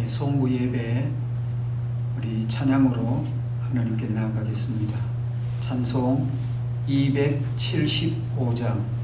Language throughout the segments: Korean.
송구 예배 우리 찬양으로 하나님께 나아가겠습니다. 찬송 275장.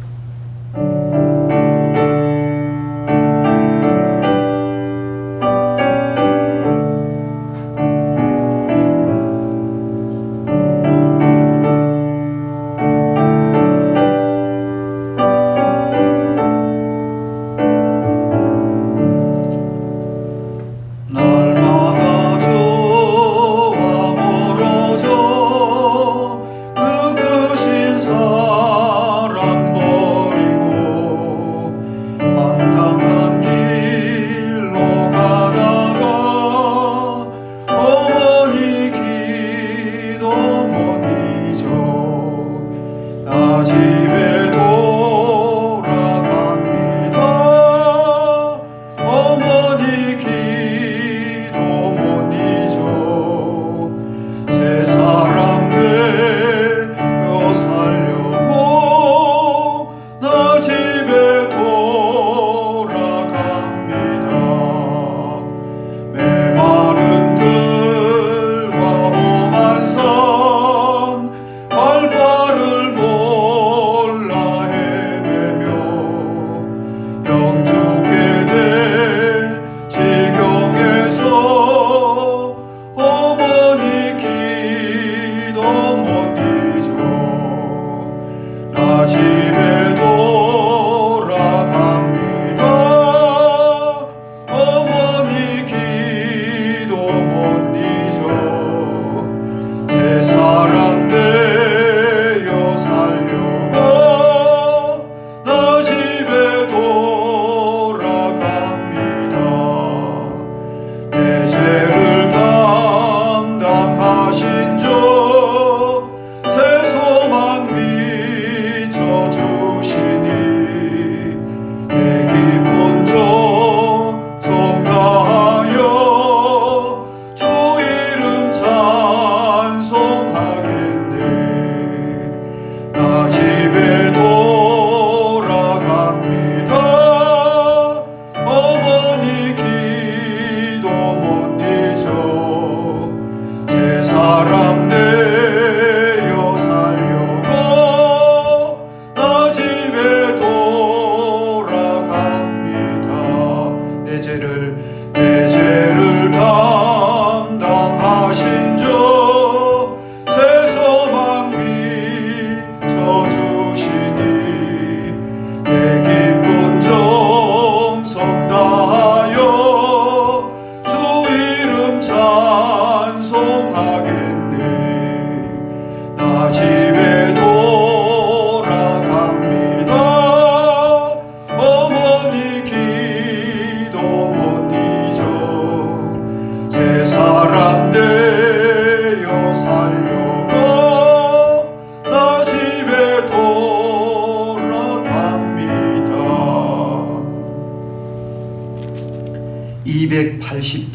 다시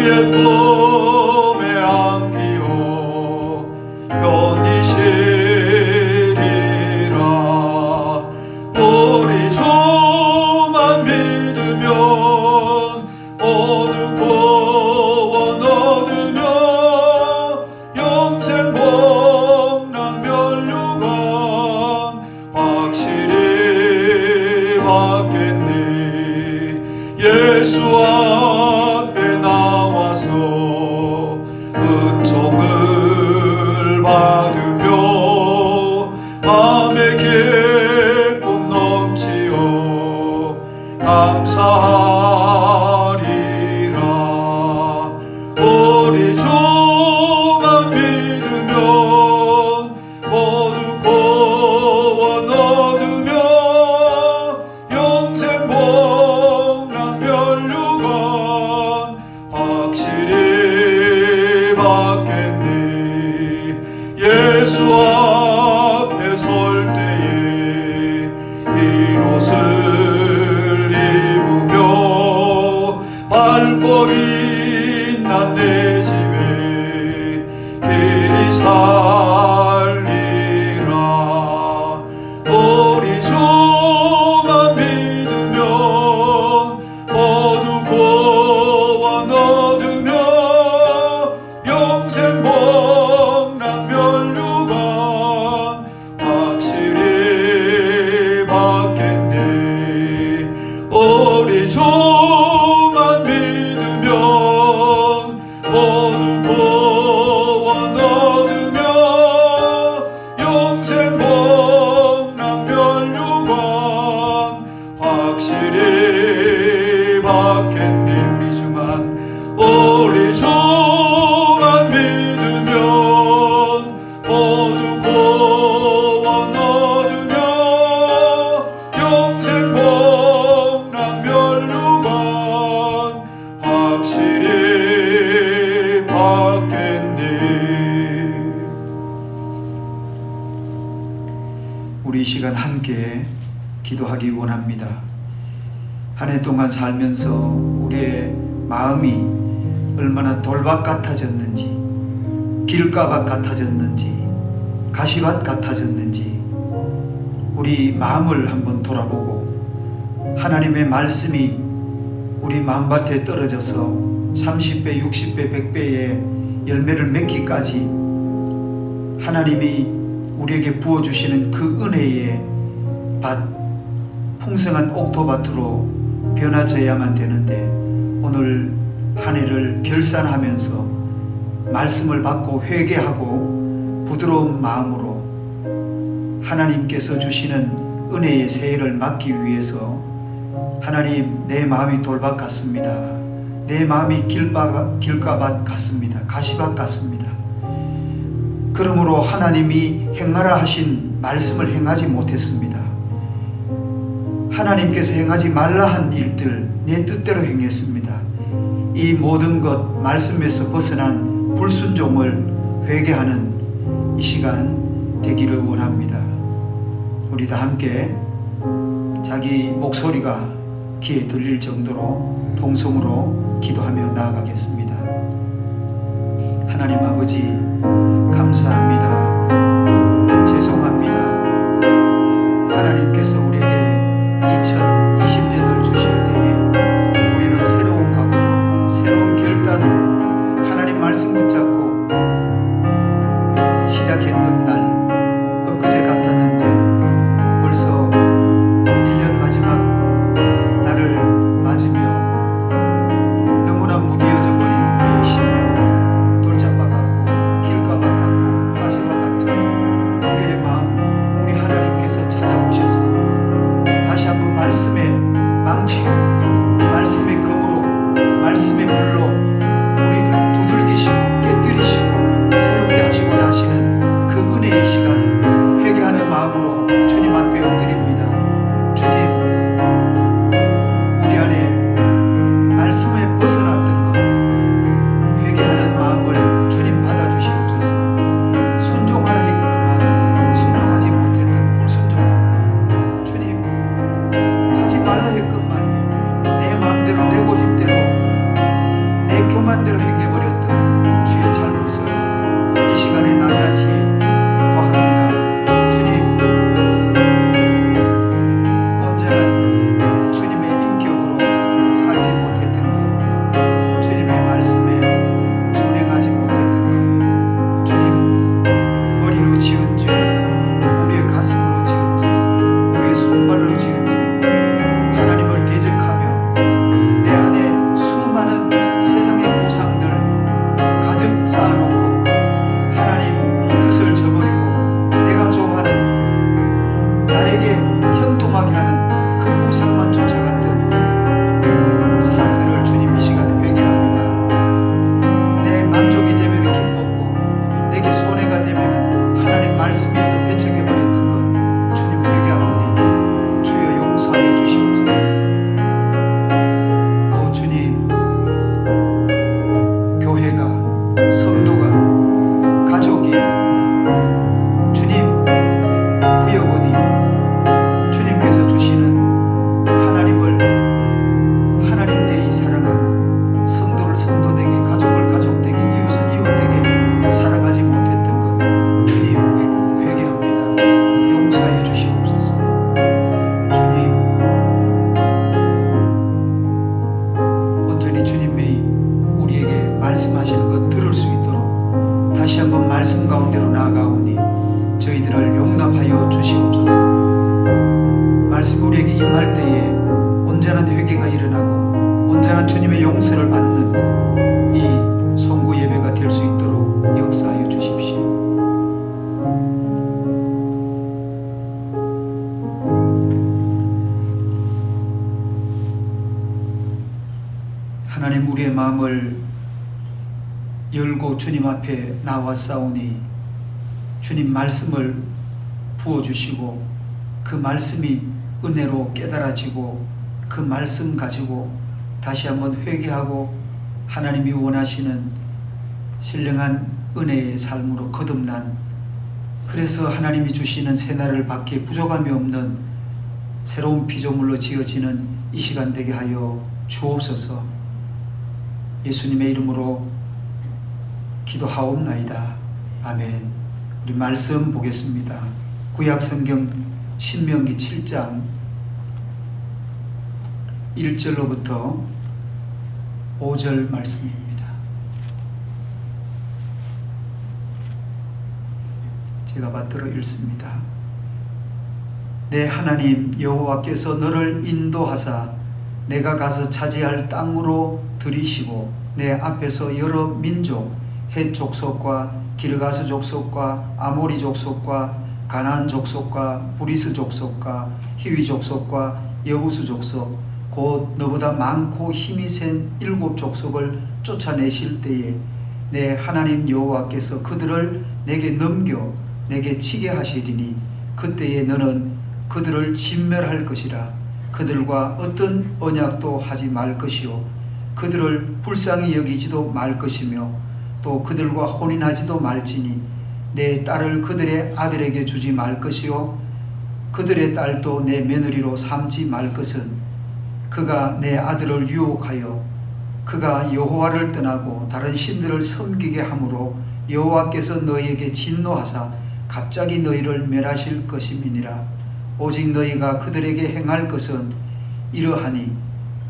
우리의 꿈에 안기어 견디시리라. 우리 주만 믿으면 어둡고 원 얻으며 영생 복락 면류관 확실히 받겠네. 예수 앞에 나와서 은총을 받으며 마음의 기쁨 넘치어 감사하리라. 우리 주만 믿으면 어둡고 원 얻으며 영생 복락 면류관 확실히 받겠네. 예수 앞에 설 때에 흰 옷을 입으며 밝고 빛난 내 집에 길이 살리라. 우리 주만 믿으면 어둡고 원 얻으며 영생 복락 면류관 확실히 받겠네. 우리 주만 믿으면 어둡고 원 얻으며 영생 복락 면류관 확실히 받겠네. 우리 주만 믿으면 어둡고 원 얻으며 영생 복락 면류관 확실히 받겠네. 우리 이 시간 함께 기도하기 원합니다. 한 해 동안 살면서 우리의 마음이 얼마나 돌밭 같아졌는지, 길가밭 같아졌는지, 가시밭 같아졌는지 우리 마음을 한번 돌아보고 하나님의 말씀이 우리 마음밭에 떨어져서 30배, 60배, 100배의 열매를 맺기까지 하나님이 우리에게 부어주시는 그 은혜의 밭, 풍성한 옥토밭으로 변화져야만 되는데, 오늘 한 해를 결산하면서 말씀을 받고 회개하고 부드러운 마음으로 하나님께서 주시는 은혜의 새해를 맞기 위해서, 하나님, 내 마음이 돌밭 같습니다. 내 마음이 길가밭 같습니다. 가시밭 같습니다. 그러므로 하나님이 행하라 하신 말씀을 행하지 못했습니다. 하나님께서 행하지 말라 한 일들 내 뜻대로 행했습니다. 이 모든 것 말씀에서 벗어난 불순종을 회개하는 이 시간 되기를 원합니다. 우리 다 함께 자기 목소리가 귀에 들릴 정도로 통성으로 기도하며 나아가겠습니다. 하나님 아버지, 감사합니다. 죄송합니다. 하나님께서 우리에게 2020년을 주실 때에 우리는 새로운 각오로, 새로운 결단으로 하나님 말씀 붙잡고 시작했던 날, 엊그제 같았는데 벌써 1년 마지막 날을 맞으며 너무나 무뎌져 버린 우리의 심령, 돌짝밭 같고 길가밭 같고 가시밭 같은 우리의 마음, 우리 하나님께서 찾아오셔서 다시 한번 말씀의 망치로, 말씀의 검으로, 말씀의 불로 우리를 두들기시고 깨뜨리시고 새롭게 하시고자 하시는 그 은혜의 시간, 회개하는 마음으로 주님 앞에 엎드립니다. 주님, 우리 안에 말씀에 벗어났던 것, 회개하는 마음을 주님 받아주시옵소서. 순종하라 했건만 순종하지 못했던 불순종함, 주님 하지 말라 했건만 내 마음대로, 내 고집대로, 내 교만대로 말씀이 배척해버렸던 것 주님 회개하오니 주여 용서하여 주시옵소서. 주님, 교회가, 성도가, 가족이, 주님 구역원이 주님께서 주시는 하나님을 하나님 되이 사랑하고 성도를 성도되게, 가족을 가족되게, 이웃을 이웃되게 사랑하지 못했던 것 주님 회개합니다. 용서하여 주시옵소서. 주님, 온전히 주님이 우리에게 말씀하시는 것 들을 수 있도록 다시 한번 말씀 가운데로 나아가오니 저희들을 용납하여 주시옵소서. 말씀 우리에게 임할 때에 온전한 회개가 일어나고 온전한 주님의 용서를 받는 이 송구 예배가 될 수 있도록 역사하여 주십시오. 하나님, 우리의 마음을 열고 주님 앞에 나왔사오니 주님 말씀을 부어주시고 그 말씀이 은혜로 깨달아지고 그 말씀 가지고 다시 한번 회개하고 하나님이 원하시는 신령한 은혜의 삶으로 거듭난, 그래서 하나님이 주시는 새날을 받기에 부족함이 없는 새로운 피조물로 지어지는 이 시간 되게 하여 주옵소서. 예수님의 이름으로 기도하옵나이다. 아멘. 우리 말씀 보겠습니다. 구약성경 신명기 7장 1절로부터 5절 말씀입니다. 제가 받들어 읽습니다. 내 하나님 여호와께서 너를 인도하사 내가 가서 차지할 땅으로 들이시고 내 앞에서 여러 민족, 헷 족속과 기르가스 족속과 아모리 족속과 가나안 족속과 브리스 족속과 히위 족속과 여부스 족속, 곧 너보다 많고 힘이 센 7 족속을 쫓아내실 때에 내 하나님 여호와께서 그들을 내게 넘겨 내게 치게 하시리니 그때에 너는 그들을 진멸할 것이라. 그들과 어떤 언약도 하지 말 것이요 그들을 불쌍히 여기지도 말 것이며 또 그들과 혼인하지도 말지니 내 딸을 그들의 아들에게 주지 말 것이요 그들의 딸도 내 며느리로 삼지 말 것은 그가 내 아들을 유혹하여 그가 여호와를 떠나고 다른 신들을 섬기게 하므로 여호와께서 너희에게 진노하사 갑자기 너희를 멸하실 것임이니라. 오직 너희가 그들에게 행할 것은 이러하니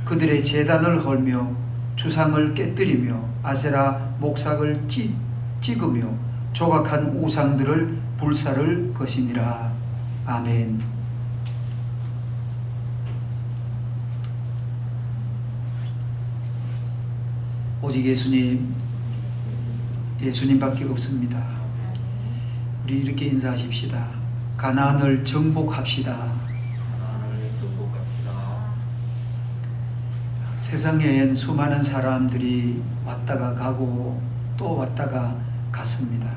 그들의 제단을 헐며 주상을 깨뜨리며 아세라 목삭을 찍으며 조각한 우상들을 불사를 것이니라. 아멘. 오직 예수님밖에 없습니다. 우리 이렇게 인사하십시다. 가나안을 정복합시다. 세상엔 수많은 사람들이 왔다가 가고 또 왔다가 갔습니다.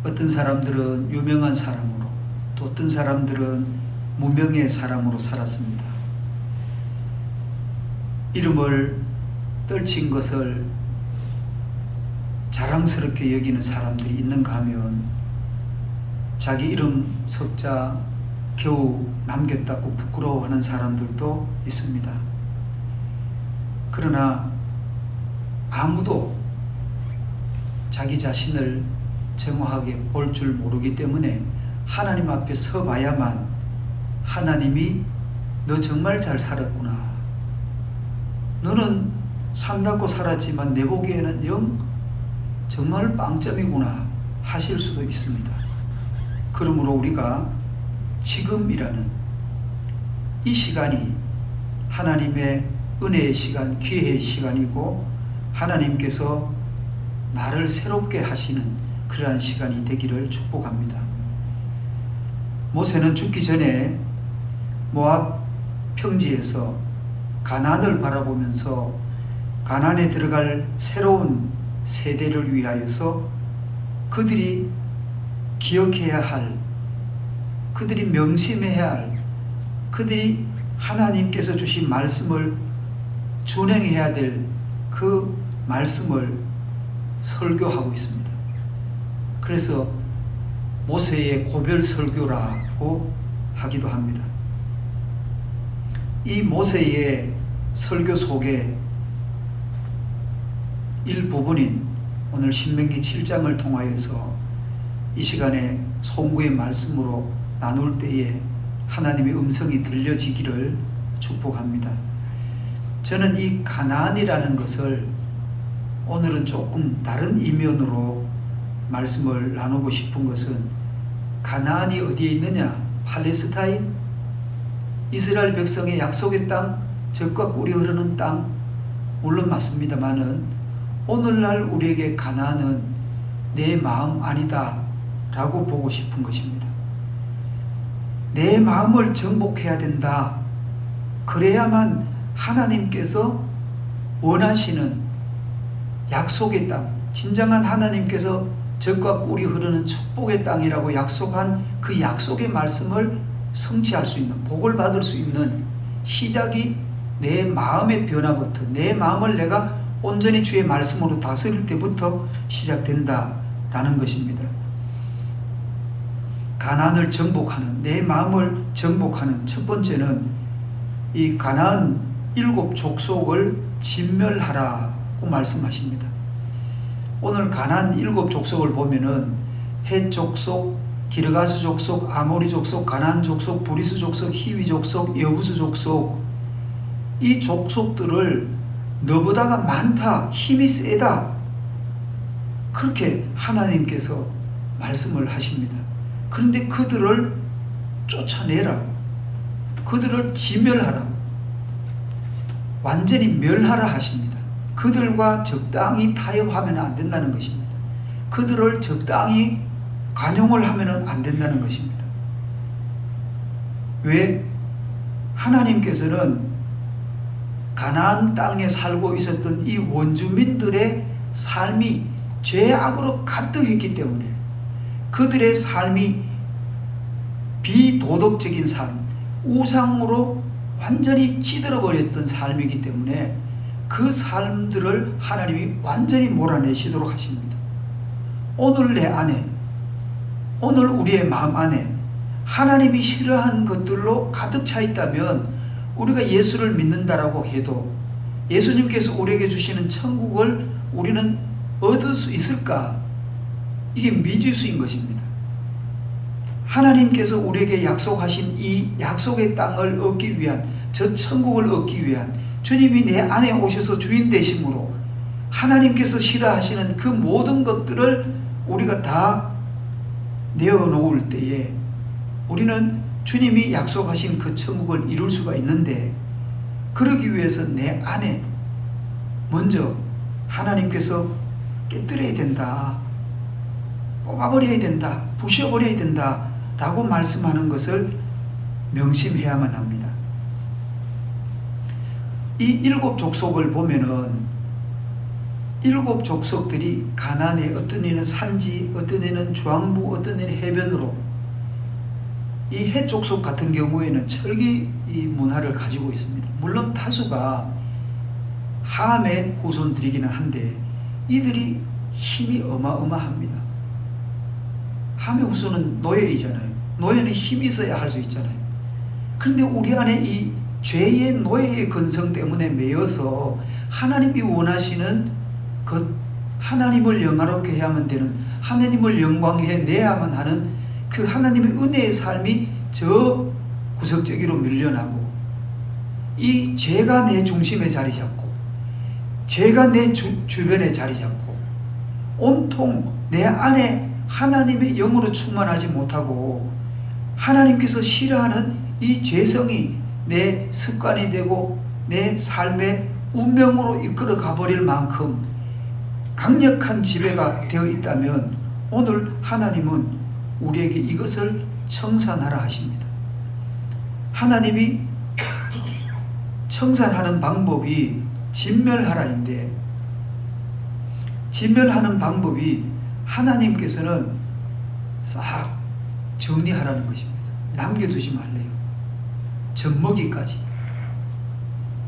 어떤 사람들은 유명한 사람으로, 또 어떤 사람들은 무명의 사람으로 살았습니다. 이름을 떨친 것을 자랑스럽게 여기는 사람들이 있는가 하면 자기 이름 석자 겨우 남겼다고 부끄러워하는 사람들도 있습니다. 그러나 아무도 자기 자신을 정확하게 볼 줄 모르기 때문에 하나님 앞에 서봐야만 하나님이 너 정말 잘 살았구나, 너는 산다고 살았지만 내 보기에는 영 정말 빵점이구나 하실 수도 있습니다. 그러므로 우리가 지금이라는 이 시간이 하나님의 은혜의 시간, 기회의 시간이고 하나님께서 나를 새롭게 하시는 그러한 시간이 되기를 축복합니다. 모세는 죽기 전에 모압 평지에서 가나안을 바라보면서 가나안에 들어갈 새로운 세대를 위하여서 그들이 기억해야 할, 그들이 명심해야 할, 그들이 하나님께서 주신 말씀을 준행해야 될 그 말씀을 설교하고 있습니다. 그래서 모세의 고별 설교라고 하기도 합니다. 이 모세의 설교 속에 일부분인 오늘 신명기 7장을 통하여서 이 시간에 송구의 말씀으로 나눌 때에 하나님의 음성이 들려지기를 축복합니다. 저는 이 가나안이라는 것을 오늘은 조금 다른 이면으로 말씀을 나누고 싶은 것은, 가나안이 어디에 있느냐? 팔레스타인? 이스라엘 백성의 약속의 땅, 젖과 꿀이 흐르는 땅? 물론 맞습니다만은 오늘날 우리에게 가나안은 내 마음 아니다 라고 보고 싶은 것입니다. 내 마음을 정복해야 된다. 그래야만 하나님께서 원하시는 약속의 땅, 진정한 하나님께서 젖과 꿀이 흐르는 축복의 땅이라고 약속한 그 약속의 말씀을 성취할 수 있는, 복을 받을 수 있는 시작이 내 마음의 변화부터, 내 마음을 내가 온전히 주의 말씀으로 다스릴 때부터 시작된다라는 것입니다. 가나안을 정복하는, 내 마음을 정복하는 첫 번째는 이 가나안 7 족속을 진멸하라고 말씀하십니다. 오늘 가나안 7 족속을 보면은 헷 족속, 기르가스 족속, 아모리 족속, 가나안 족속, 브리스 족속, 히위 족속, 여부스 족속, 이 족속들을 너보다가 많다, 힘이 세다, 그렇게 하나님께서 말씀을 하십니다. 그런데 그들을 쫓아내라고, 그들을 진멸하라고, 완전히 멸하라 하십니다. 그들과 적당히 타협하면 안 된다는 것입니다. 그들을 적당히 관용을 하면 안 된다는 것입니다. 왜? 하나님께서는 가나안 땅에 살고 있었던 이 원주민들의 삶이 죄악으로 가득했기 때문에, 그들의 삶이 비도덕적인 삶, 우상으로 완전히 찌들어버렸던 삶이기 때문에 그 삶들을 하나님이 완전히 몰아내시도록 하십니다. 오늘 내 안에, 오늘 우리의 마음 안에 하나님이 싫어하는 것들로 가득 차 있다면, 우리가 예수를 믿는다라고 해도 예수님께서 우리에게 주시는 천국을 우리는 얻을 수 있을까? 이게 미지수인 것입니다. 하나님께서 우리에게 약속하신 이 약속의 땅을 얻기 위한, 저 천국을 얻기 위한, 주님이 내 안에 오셔서 주인 되심으로 하나님께서 싫어하시는 그 모든 것들을 우리가 다 내어놓을 때에 우리는 주님이 약속하신 그 천국을 이룰 수가 있는데, 그러기 위해서 내 안에 먼저 하나님께서 깨뜨려야 된다, 뽑아버려야 된다, 부셔버려야 된다 라고 말씀하는 것을 명심해야만 합니다. 이 7 족속을 보면은 7 족속들이 가나안에, 어떤 이는 산지, 어떤 이는 중앙부, 어떤 이는 해변으로, 이 헷 족속 같은 경우에는 철기 이 문화를 가지고 있습니다. 물론 다수가 함의 후손들이기는 한데 이들이 힘이 어마어마합니다. 함의 후손은 노예이잖아요. 노예는 힘이 있어야 할 수 있잖아요. 그런데 우리 안에 이 죄의 노예의 근성 때문에 매여서 하나님이 원하시는 그 하나님을 영화롭게 해야만 되는, 하나님을 영광해 내야만 하는 그 하나님의 은혜의 삶이 저 구석저기로 밀려나고, 이 죄가 내 중심에 자리 잡고, 죄가 내 주변에 자리 잡고, 온통 내 안에 하나님의 영으로 충만하지 못하고 하나님께서 싫어하는 이 죄성이 내 습관이 되고 내 삶의 운명으로 이끌어 가버릴 만큼 강력한 지배가 되어 있다면, 오늘 하나님은 우리에게 이것을 청산하라 하십니다. 하나님이 청산하는 방법이 진멸하는 방법이, 하나님께서는 싹 정리하라는 것입니다. 남겨두지 말래요. 젖먹이까지.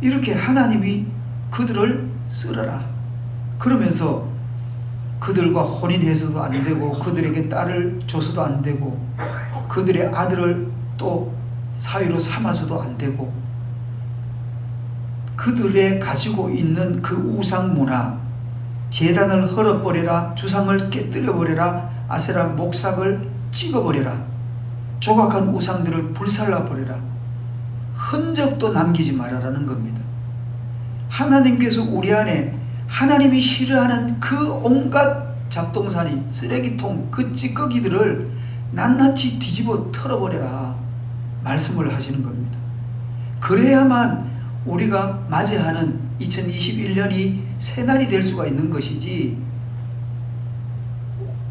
이렇게 하나님이 그들을 쓸어라. 그러면서 그들과 혼인해서도 안 되고, 그들에게 딸을 줘서도 안 되고, 그들의 아들을 또 사위로 삼아서도 안 되고, 그들의 가지고 있는 그 우상 문화, 제단을 헐어버려라, 주상을 깨뜨려버려라, 아세라 목삭을 찍어버려라, 조각한 우상들을 불살라버려라, 흔적도 남기지 말아라는 겁니다. 하나님께서 우리 안에 하나님이 싫어하는 그 온갖 잡동사니, 쓰레기통, 그 찌꺼기들을 낱낱이 뒤집어 털어버려라 말씀을 하시는 겁니다. 그래야만 우리가 맞이하는 2021년이 새날이 될 수가 있는 것이지,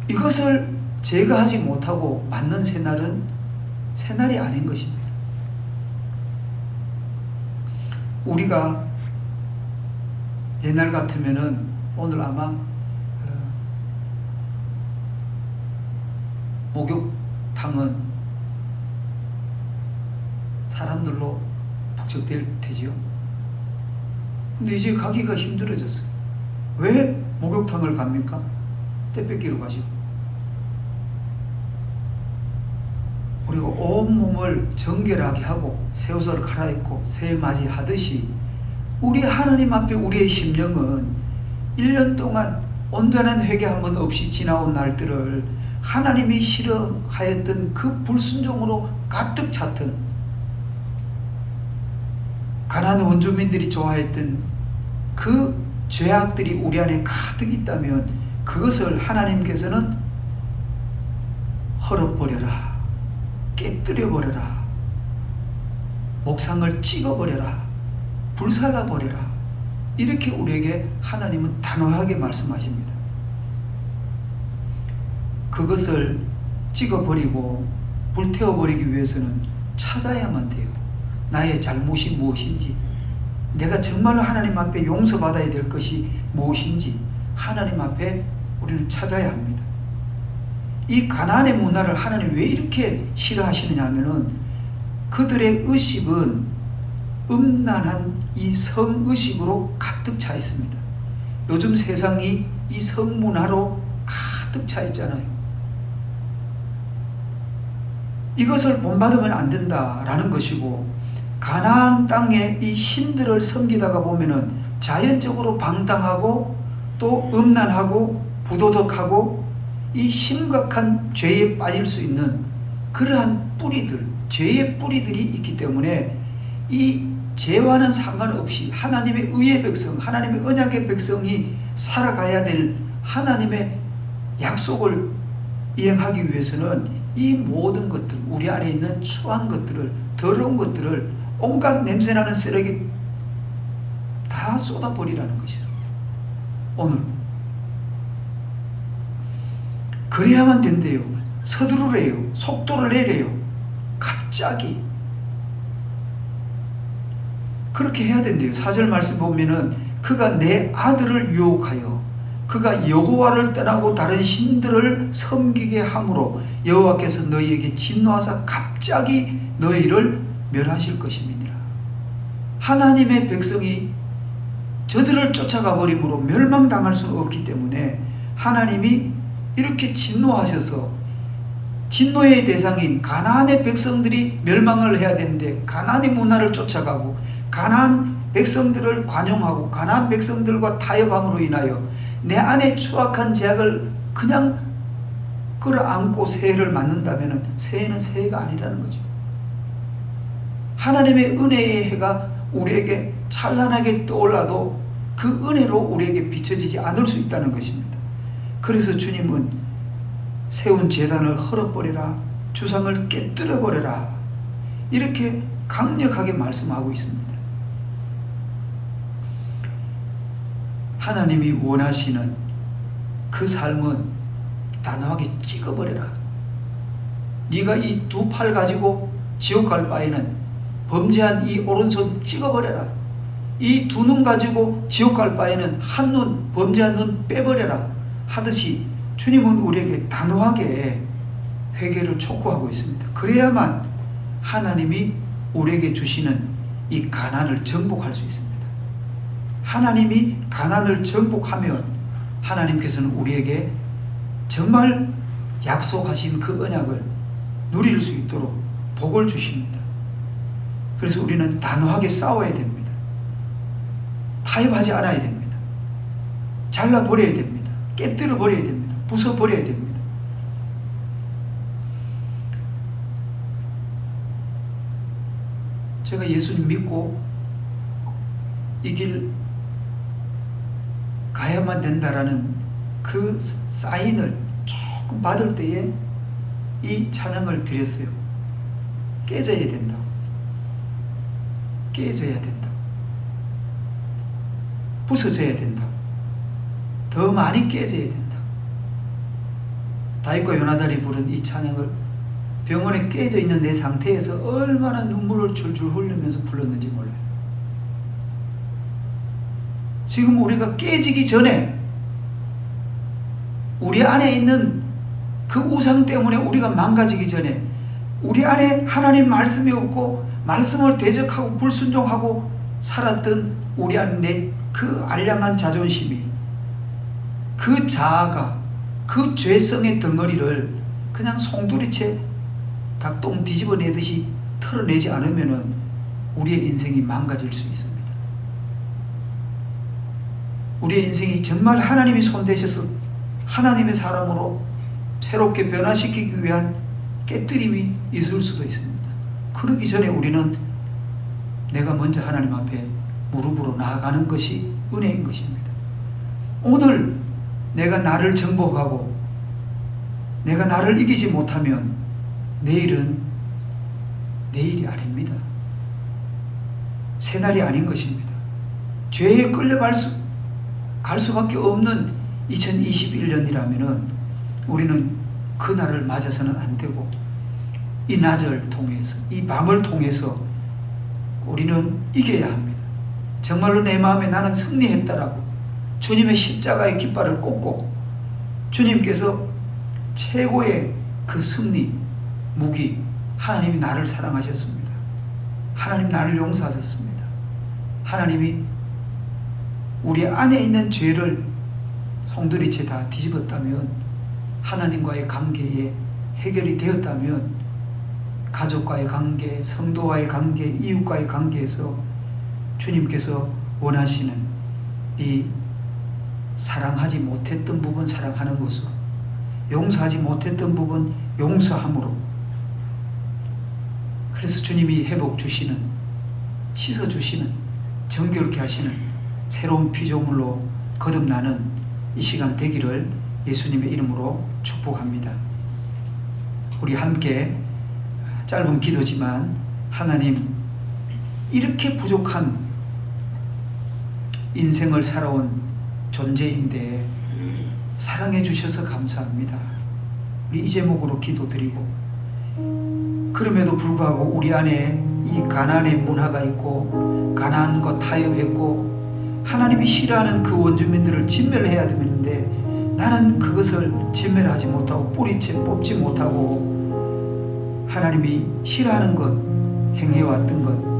이것을 제거하지 못하고 맞는 새날은 새날이 아닌 것입니다. 우리가 옛날 같으면은 오늘 아마 목욕탕은 사람들로 북적될 테지요. 근데 이제 가기가 힘들어졌어요. 왜 목욕탕을 갑니까? 때 뺏기러 가죠. 그리고 온몸을 정결하게 하고 새 옷을 갈아입고 새 맞이 하듯이, 우리 하나님 앞에 우리의 심령은 1년 동안 온전한 회개 한 번 없이 지나온 날들을 하나님이 싫어하였던 그 불순종으로 가득 찼던, 가나안 원주민들이 좋아했던 그 죄악들이 우리 안에 가득 있다면, 그것을 하나님께서는 헐어버려라, 깨뜨려버려라, 목상을 찍어버려라, 불살라버려라, 이렇게 우리에게 하나님은 단호하게 말씀하십니다. 그것을 찍어버리고 불태워버리기 위해서는 찾아야만 돼요. 나의 잘못이 무엇인지, 내가 정말로 하나님 앞에 용서받아야 될 것이 무엇인지 하나님 앞에 우리는 찾아야 합니다. 이 가나안의 문화를 하나님 왜 이렇게 싫어하시느냐 하면은, 그들의 의식은 음란한 이 성의식으로 가득 차 있습니다. 요즘 세상이 이 성문화로 가득 차 있잖아요. 이것을 본받으면 안 된다라는 것이고, 가나안 땅에 이 신들을 섬기다가 보면은 자연적으로 방탕하고 또 음란하고 부도덕하고 이 심각한 죄에 빠질 수 있는 그러한 뿌리들, 죄의 뿌리들이 있기 때문에, 이 죄와는 상관없이 하나님의 의의 백성, 하나님의 언약의 백성이 살아가야 될 하나님의 약속을 이행하기 위해서는 이 모든 것들, 우리 안에 있는 추한 것들을, 더러운 것들을, 온갖 냄새나는 쓰레기 다 쏟아버리라는 것이죠. 오늘 그래야만 된대요. 서두르래요. 속도를 내래요. 갑자기 그렇게 해야 된대요. 4절 말씀 보면은, 그가 내 아들을 유혹하여 그가 여호와를 떠나고 다른 신들을 섬기게 함으로 여호와께서 너희에게 진노하사 갑자기 너희를 멸하실 것입니다. 하나님의 백성이 저들을 쫓아가 버림으로 멸망당할 수는 없기 때문에 하나님이 이렇게 진노하셔서, 진노의 대상인 가나안의 백성들이 멸망을 해야 되는데 가나안의 문화를 쫓아가고 가나안 백성들을 관용하고 가나안 백성들과 타협함으로 인하여 내 안에 추악한 죄악을 그냥 끌어안고 새해를 맞는다면 새해는 새해가 아니라는 거죠. 하나님의 은혜의 해가 우리에게 찬란하게 떠올라도 그 은혜로 우리에게 비춰지지 않을 수 있다는 것입니다. 그래서 주님은 세운 제단을 헐어버려라, 주상을 깨뜨려버려라, 이렇게 강력하게 말씀하고 있습니다. 하나님이 원하시는 그 삶은 단호하게 찍어버려라. 네가 이 두 팔 가지고 지옥 갈 바에는 범죄한 이 오른손 찍어버려라. 이 두 눈 가지고 지옥 갈 바에는 한 눈, 범죄한 눈 빼버려라 하듯이, 주님은 우리에게 단호하게 회개를 촉구하고 있습니다. 그래야만 하나님이 우리에게 주시는 이 가난을 정복할 수 있습니다. 하나님이 가난을 정복하면 하나님께서는 우리에게 정말 약속하신 그 언약을 누릴 수 있도록 복을 주십니다. 그래서 우리는 단호하게 싸워야 됩니다. 타협하지 않아야 됩니다. 잘라버려야 됩니다. 깨뜨려버려야 됩니다. 부숴버려야 됩니다. 제가 예수님 믿고 이 길 가야만 된다라는 그 사인을 조금 받을 때에 이 찬양을 드렸어요. 깨져야 된다. 깨져야 된다. 부서져야 된다. 더 많이 깨져야 된다. 다윗과 요나단이 부른 이 찬양을 병원에 깨져 있는 내 상태에서 얼마나 눈물을 줄줄 흘리면서 불렀는지 몰라요. 지금 우리가 깨지기 전에 우리 안에 있는 그 우상 때문에 우리가 망가지기 전에 우리 안에 하나님 말씀이 없고 말씀을 대적하고 불순종하고 살았던 우리 안에 그 알량한 자존심이, 그 자아가, 그 죄성의 덩어리를 그냥 송두리째 닭똥 뒤집어내듯이 털어내지 않으면 우리의 인생이 망가질 수 있습니다. 우리의 인생이 정말 하나님이 손대셔서 하나님의 사람으로 새롭게 변화시키기 위한 깨뜨림이 있을 수도 있습니다. 그러기 전에 우리는 내가 먼저 하나님 앞에 무릎으로 나아가는 것이 은혜인 것입니다. 오늘 내가 나를 정복하고 내가 나를 이기지 못하면 내일은 내일이 아닙니다. 새날이 아닌 것입니다. 죄에 끌려갈 수밖에 없는 2021년이라면 우리는 그 날을 맞아서는 안 되고 이 낮을 통해서, 이 밤을 통해서 우리는 이겨야 합니다. 정말로 내 마음에 나는 승리했다라고 주님의 십자가의 깃발을 꽂고 주님께서 최고의 그 승리, 무기, 하나님이 나를 사랑하셨습니다. 하나님 나를 용서하셨습니다. 하나님이 우리 안에 있는 죄를 송두리째 다 뒤집었다면, 하나님과의 관계에 해결이 되었다면, 가족과의 관계, 성도와의 관계, 이웃과의 관계에서 주님께서 원하시는 이 사랑하지 못했던 부분 사랑하는 것으로, 용서하지 못했던 부분 용서함으로, 그래서 주님이 회복 주시는, 씻어 주시는, 정결케 하시는 새로운 피조물로 거듭나는 이 시간 되기를 예수님의 이름으로 축복합니다. 우리 함께 짧은 기도지만, 하나님, 이렇게 부족한 인생을 살아온 존재인데 사랑해 주셔서 감사합니다. 우리 이 제목으로 기도드리고, 그럼에도 불구하고 우리 안에 이 가난의 문화가 있고 가난과 타협했고 하나님이 싫어하는 그 원주민들을 진멸해야 되는데 나는 그것을 진멸하지 못하고 뿌리채 뽑지 못하고 하나님이 싫어하는 것, 행해왔던 것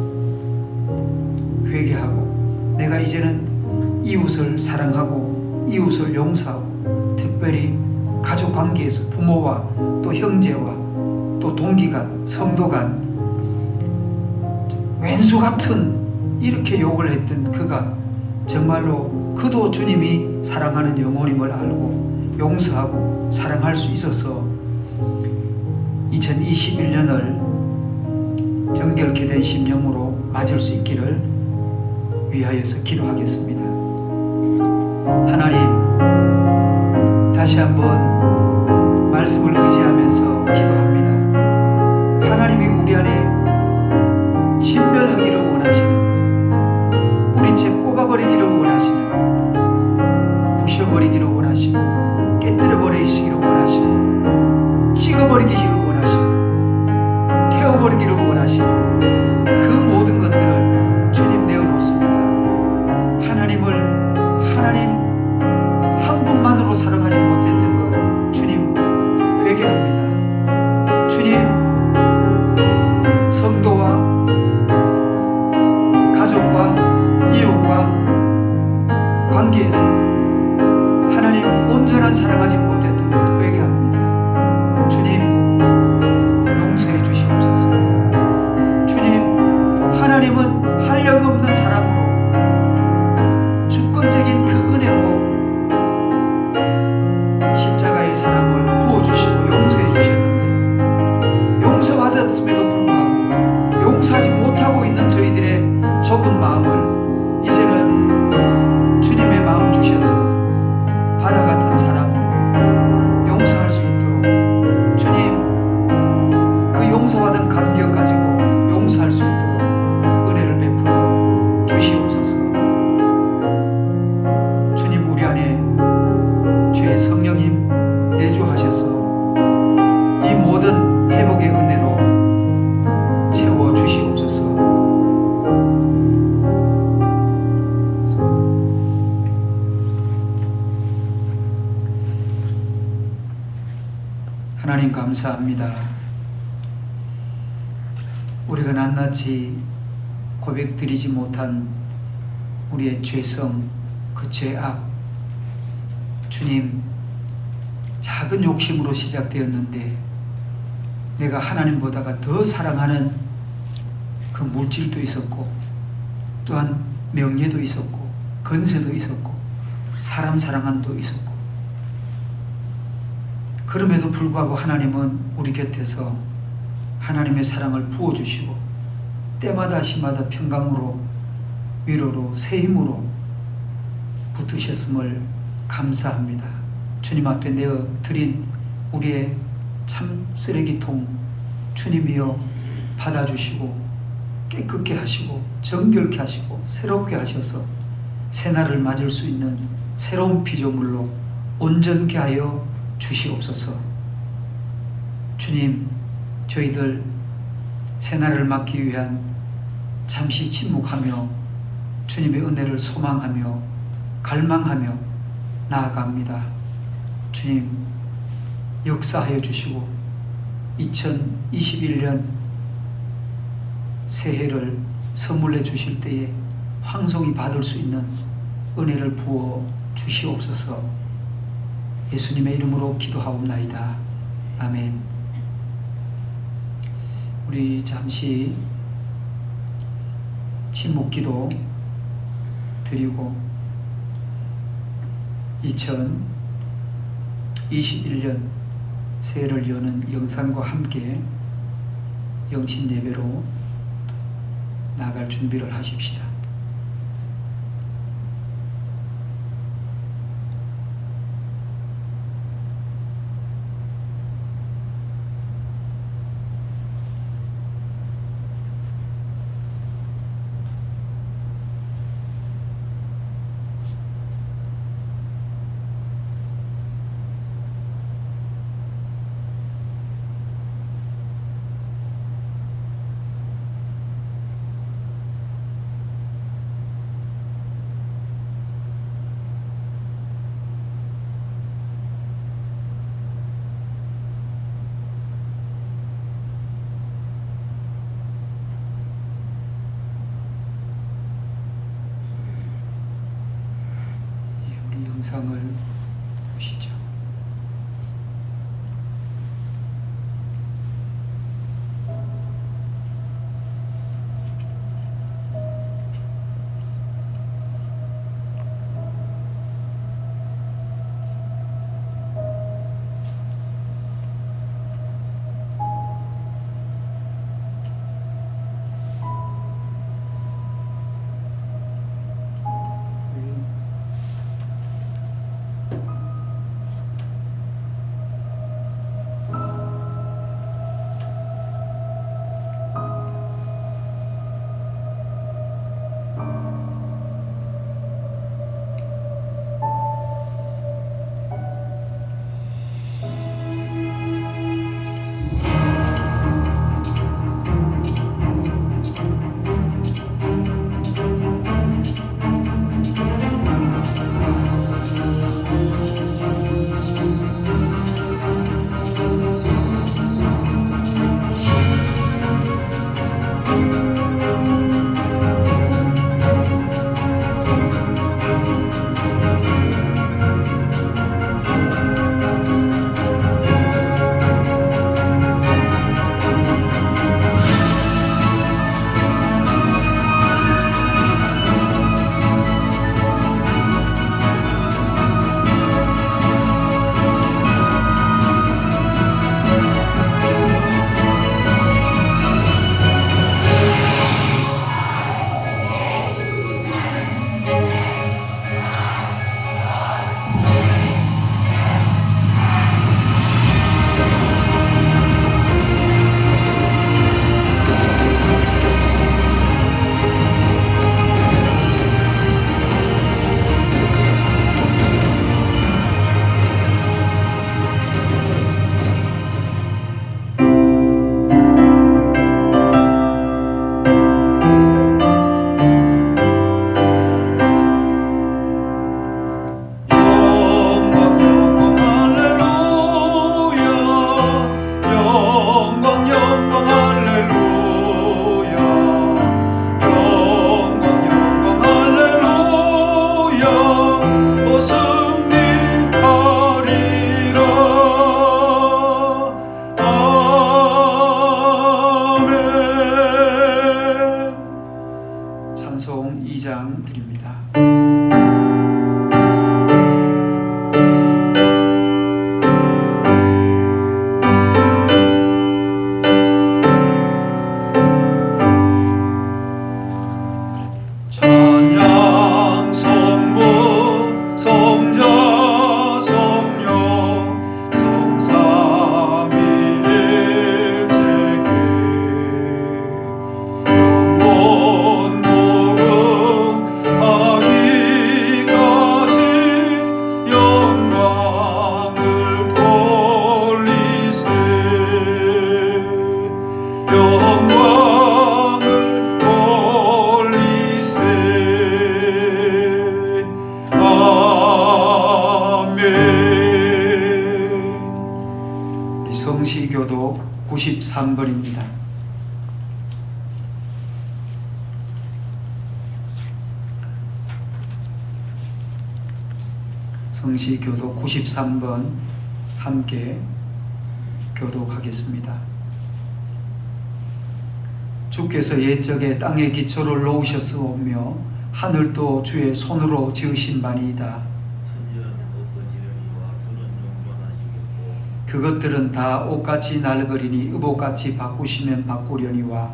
회개하고, 내가 이제는 이웃을 사랑하고 이웃을 용서하고, 특별히 가족 관계에서 부모와 또 형제와 또 동기간, 성도간 왼수 같은 이렇게 욕을 했던 그가 정말로 그도 주님이 사랑하는 영혼임을 알고 용서하고 사랑할 수 있어서 2021년을 정결케 된 심령으로 맞을 수 있기를 위하여서 기도하겠습니다. 하나님, 다시 한번 말씀을 의지하면서 기도합니다. 하나님이 우리 안에 진멸하기를 원하시는, 뿌리채 뽑아버리기를 원하시는, 부셔버리기를 원하시고 깨뜨려버리시기를 원하시고 찍어버리기를 원하시고 태워버리기를 원하시는 그 모든 것들을 주님 내어놓습니다. 하나님을 하나님 한 분만으로 사랑하지 못했던 것 주님 회개합니다. 그동안 사랑하지 못했던 것 회개합니다. 주님, 용서해 주시옵소서. 주님, 하나님은 한량없는 사랑으로, 주권적인 그 은혜로 십자가의 사랑을 부어주시고 용서해 주셨는데, 용서받았음에도 불구하고 용서하지 못하고 있는 저희들의 좁은 마음을 이제는 주님의 마음 주셔서 바다 같은 사랑으로 용서할 수 있도록, 주님, 그 용서받은 감격 가지고 용서할 수 있도록 은혜를 베풀어 주시옵소서. 주님, 우리 안에 주의 성령님 내주하셔서 이 모든 회복의 은혜로 채워 주시옵소서. 하나님 감사합니다. 우리가 낱낱이 고백드리지 못한 우리의 죄성, 그 죄악, 주님, 작은 욕심으로 시작되었는데 내가 하나님보다가 더 사랑하는 그 물질도 있었고, 또한 명예도 있었고, 건세도 있었고, 사람 사랑함도 있었고, 그럼에도 불구하고 하나님은 우리 곁에서 하나님의 사랑을 부어주시고 때마다 시마다 평강으로, 위로로, 새 힘으로 붙으셨음을 감사합니다. 주님 앞에 내어 드린 우리의 참 쓰레기통, 주님이여 받아주시고 깨끗게 하시고 정결케 하시고 새롭게 하셔서 새날을 맞을 수 있는 새로운 피조물로 온전케 하여 주시옵소서. 주님, 저희들 새날을 맞기 위한 잠시 침묵하며 주님의 은혜를 소망하며 갈망하며 나아갑니다. 주님, 역사하여 주시고 2021년 새해를 선물해 주실 때에 황송히 받을 수 있는 은혜를 부어 주시옵소서. 예수님의 이름으로 기도하옵나이다. 아멘. 우리 잠시 침묵기도 드리고 2021년 새해를 여는 영상과 함께 영신 예배로 나갈 준비를 하십시다. 영상을 보시죠. 성시교도 93번입니다. 성시교도 93번 함께 교독하겠습니다. 주께서 옛적에 땅에 기초를 놓으셨으오며 하늘도 주의 손으로 지으신 바니이다. 그것들은 다 옷같이 낡으리니 의복같이 바꾸시면 바꾸려니와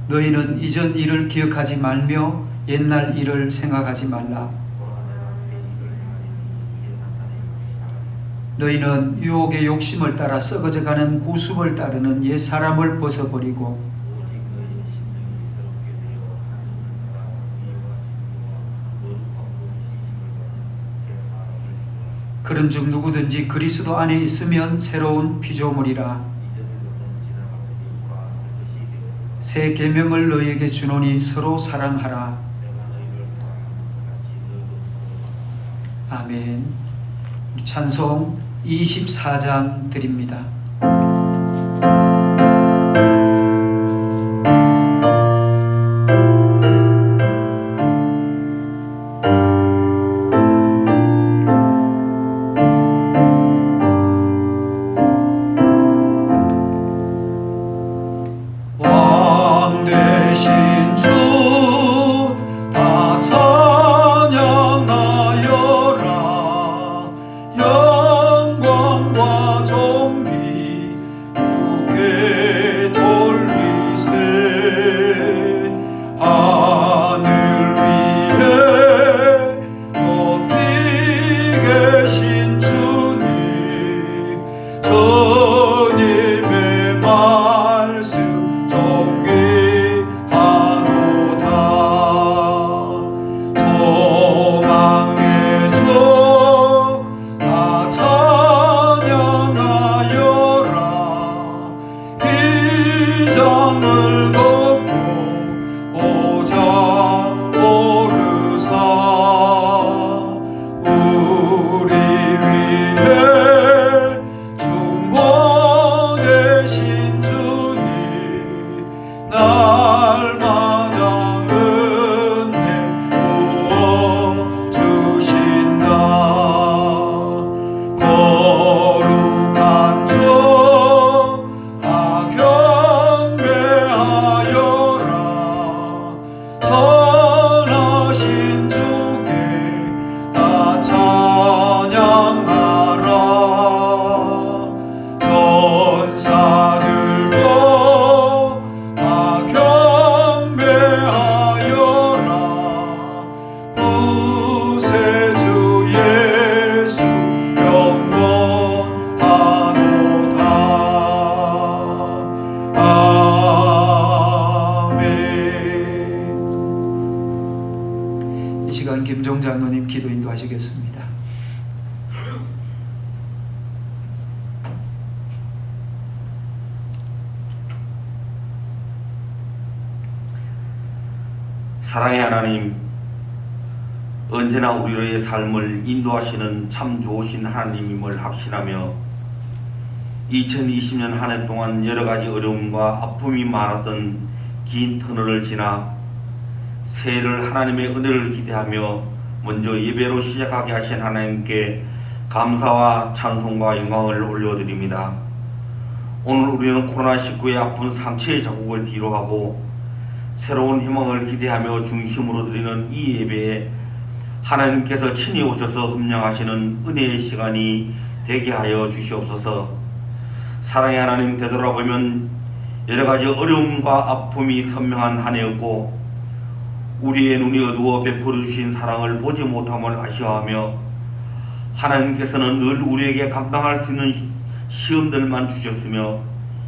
너희는 이전 일을 기억하지 말며 옛날 일을 생각하지 말라. 너희는 유혹의 욕심을 따라 썩어져가는 구습을 따르는 옛사람을 벗어버리고 그런즉 누구든지 그리스도 안에 있으면 새로운 피조물이라. 새 계명을 너희에게 주노니 서로 사랑하라. 아멘. 찬송 24장 드립니다. 김종 장로님 기도 인도하시겠습니다. 사랑의 하나님, 언제나 우리의 삶을 인도하시는 참 좋으신 하나님임을 확신하며 2020년 한 해 동안 여러가지 어려움과 아픔이 많았던 긴 터널을 지나 새해를 하나님의 은혜를 기대하며 먼저 예배로 시작하게 하신 하나님께 감사와 찬송과 영광을 올려드립니다. 오늘 우리는 코로나19의 아픈 상처의 자국을 뒤로하고 새로운 희망을 기대하며 중심으로 드리는 이 예배에 하나님께서 친히 오셔서 흠령하시는 은혜의 시간이 되게 하여 주시옵소서. 사랑의 하나님, 되돌아보면 여러가지 어려움과 아픔이 선명한 한 해였고 우리의 눈이 어두워 베풀어 주신 사랑을 보지 못함을 아쉬워하며 하나님께서는 늘 우리에게 감당할 수 있는 시험들만 주셨으며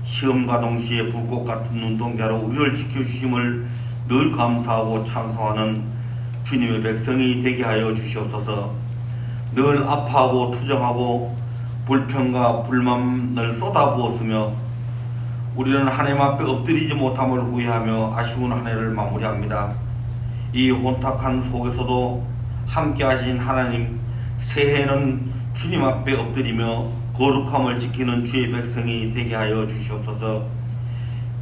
시험과 동시에 불꽃 같은 눈동자로 우리를 지켜주심을 늘 감사하고 찬송하는 주님의 백성이 되게 하여 주시옵소서. 늘 아파하고 투정하고 불평과 불만을 쏟아부었으며 우리는 하나님 앞에 엎드리지 못함을 후회하며 아쉬운 한 해를 마무리합니다. 이 혼탁한 속에서도 함께 하신 하나님, 새해는 주님 앞에 엎드리며 거룩함을 지키는 주의 백성이 되게 하여 주시옵소서.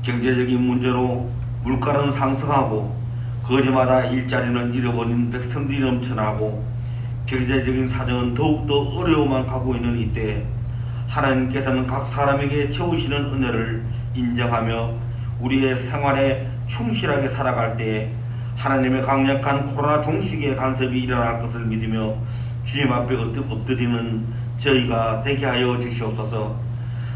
경제적인 문제로 물가는 상승하고 거리마다 일자리는 잃어버린 백성들이 넘쳐나고 경제적인 사정은 더욱더 어려워만 가고 있는 이때 하나님께서는 각 사람에게 채우시는 은혜를 인정하며 우리의 생활에 충실하게 살아갈 때에 하나님의 강력한 코로나 종식의 간섭이 일어날 것을 믿으며 주님 앞에 엎드리는 저희가 되게 하여 주시옵소서.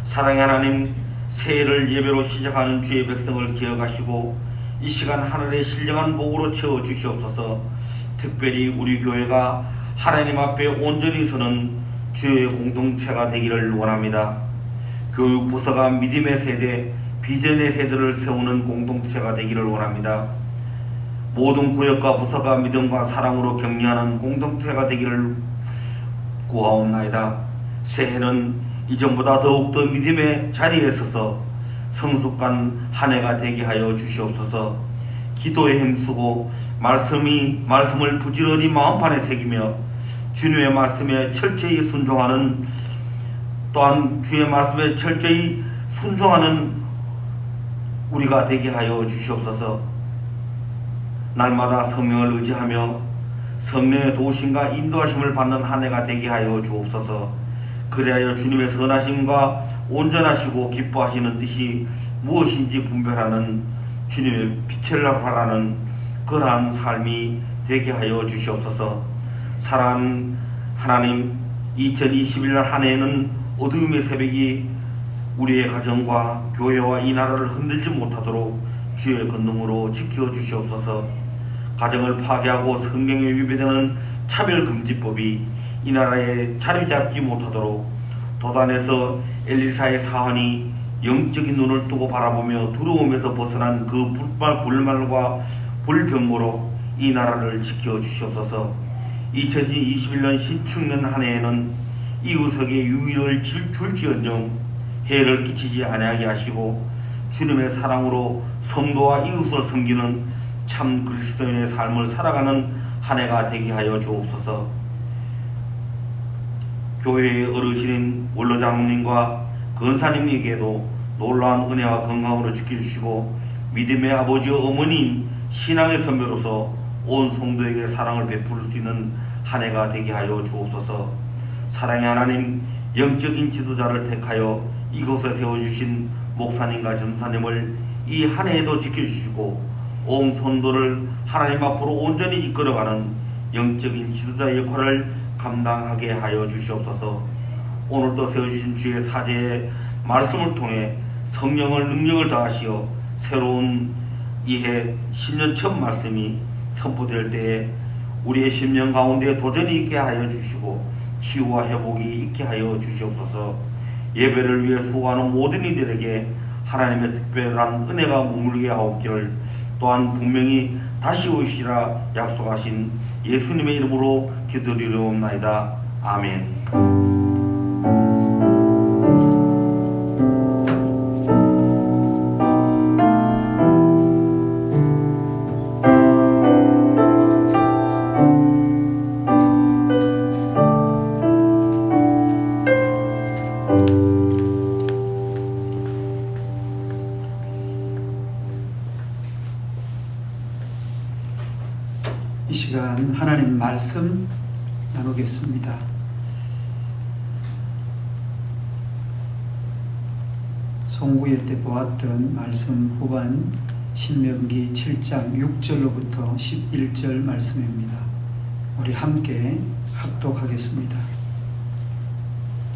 사랑의 하나님, 새해를 예배로 시작하는 주의 백성을 기억하시고 이 시간 하늘의 신령한 복으로 채워 주시옵소서. 특별히 우리 교회가 하나님 앞에 온전히 서는 주의 공동체가 되기를 원합니다. 교육부서가 믿음의 세대, 비전의 세대를 세우는 공동체가 되기를 원합니다. 모든 구역과 부서가 믿음과 사랑으로 격려하는 공동체가 되기를 구하옵나이다. 새해는 이전보다 더욱더 믿음의 자리에 서서 성숙한 한 해가 되게 하여 주시옵소서. 기도에 힘쓰고 말씀을 부지런히 마음판에 새기며 주님의 말씀에 철저히 순종하는, 또한 주의 말씀에 철저히 순종하는 우리가 되게 하여 주시옵소서. 날마다 성령을 의지하며 성령의 도우심과 인도하심을 받는 한 해가 되게 하여 주옵소서. 그리하여 주님의 선하심과 온전하시고 기뻐하시는 뜻이 무엇인지 분별하는 주님의 빛을 바라는 그러한 삶이 되게 하여 주시옵소서. 사랑하는 하나님, 2021년 한 해에는 어두움의 새벽이 우리의 가정과 교회와 이 나라를 흔들지 못하도록 주의 권능으로 지켜 주시옵소서. 가정을 파괴하고 성경에 위배되는 차별금지법이 이 나라에 자리 잡지 못하도록 도단에서 엘리사의 사환이 영적인 눈을 뜨고 바라보며 두려움에서 벗어난 그 불말과 불병거로 이 나라를 지켜 주시옵소서. 2021년 신축년 한 해에는 이웃에게 유의를 줄지언정 해를 끼치지 아니하게 하시고 주님의 사랑으로 성도와 이웃을 섬기는 참 그리스도인의 삶을 살아가는 한 해가 되게 하여 주옵소서. 교회의 어르신인 원로장님과 권사님에게도 놀라운 은혜와 건강으로 지켜주시고 믿음의 아버지와 어머니인 신앙의 선배로서 온 성도에게 사랑을 베풀 수 있는 한 해가 되게 하여 주옵소서. 사랑의 하나님, 영적인 지도자를 택하여 이곳에 세워주신 목사님과 전사님을 이 한 해에도 지켜주시고 온 성도를 하나님 앞으로 온전히 이끌어가는 영적인 지도자 역할을 감당하게 하여 주시옵소서. 오늘도 세워주신 주의 사제의 말씀을 통해 성령을 능력을 더하시어 새로운 이해 신년 첫 말씀이 선포될 때에 우리의 심령 가운데 도전이 있게 하여 주시고 치유와 회복이 있게 하여 주시옵소서. 예배를 위해 수고하는 모든 이들에게 하나님의 특별한 은혜가 머물게 하옵기를, 또한 분명히 다시 오시라 약속하신 예수님의 이름으로 기도드리옵나이다. 아멘. 이 시간 하나님 말씀 나누겠습니다. 송구회 때 보았던 말씀 후반 신명기 7장 6절로부터 11절 말씀입니다. 우리 함께 합독하겠습니다.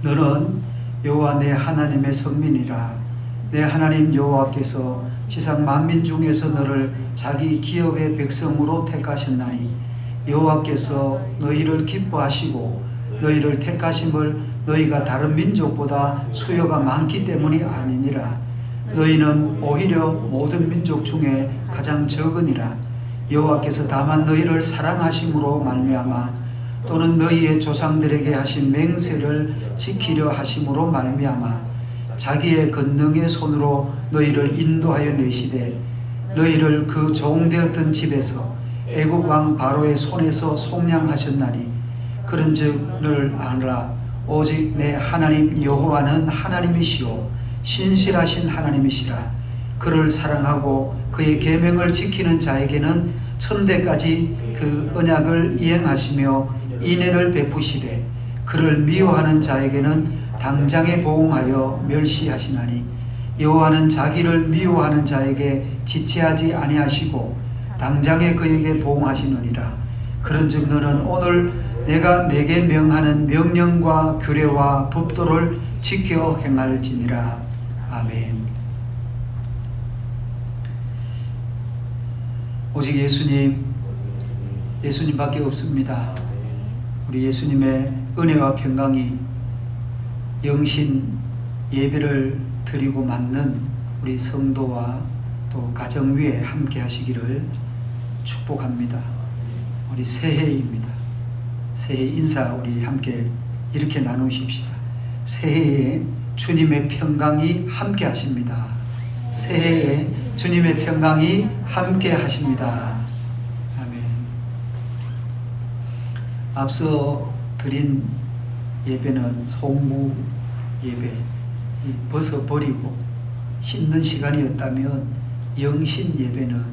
너는 여호와 내 하나님의 선민이라. 내 하나님 여호와께서 지상 만민 중에서 너를 자기 기업의 백성으로 택하셨나니 여호와께서 너희를 기뻐하시고 너희를 택하심을 너희가 다른 민족보다 수요가 많기 때문이 아니니라. 너희는 오히려 모든 민족 중에 가장 적으니라. 여호와께서 다만 너희를 사랑하심으로 말미암아 또는 너희의 조상들에게 하신 맹세를 지키려 하심으로 말미암아 자기의 권능의 손으로 너희를 인도하여 내시되 너희를 그 종되었던 집에서 애굽 왕 바로의 손에서 속량하셨나니 그런즉 너를 아노라. 오직 내 하나님 여호와는 하나님이시오 신실하신 하나님이시라. 그를 사랑하고 그의 계명을 지키는 자에게는 천대까지 그 언약을 이행하시며 인애를 베푸시되 그를 미워하는 자에게는 당장에 보응하여 멸시하시나니 여호와는 자기를 미워하는 자에게 지체하지 아니하시고 당장에 그에게 보응하시느니라. 그런즉 너는 오늘 내가 내게 명하는 명령과 규례와 법도를 지켜 행할지니라. 아멘. 오직 예수님밖에 없습니다. 우리 예수님의 은혜와 평강이 영신 예배를 드리고 맞는 우리 성도와 또 가정 위에 함께 하시기를 축복합니다. 우리 새해입니다. 새해 인사 우리 함께 이렇게 나누십시다. 새해에 주님의 평강이 함께 하십니다. 새해에 주님의 평강이 함께 하십니다. 아멘. 앞서 드린 예배는 송구 예배, 벗어버리고 씻는 시간이었다면 영신 예배는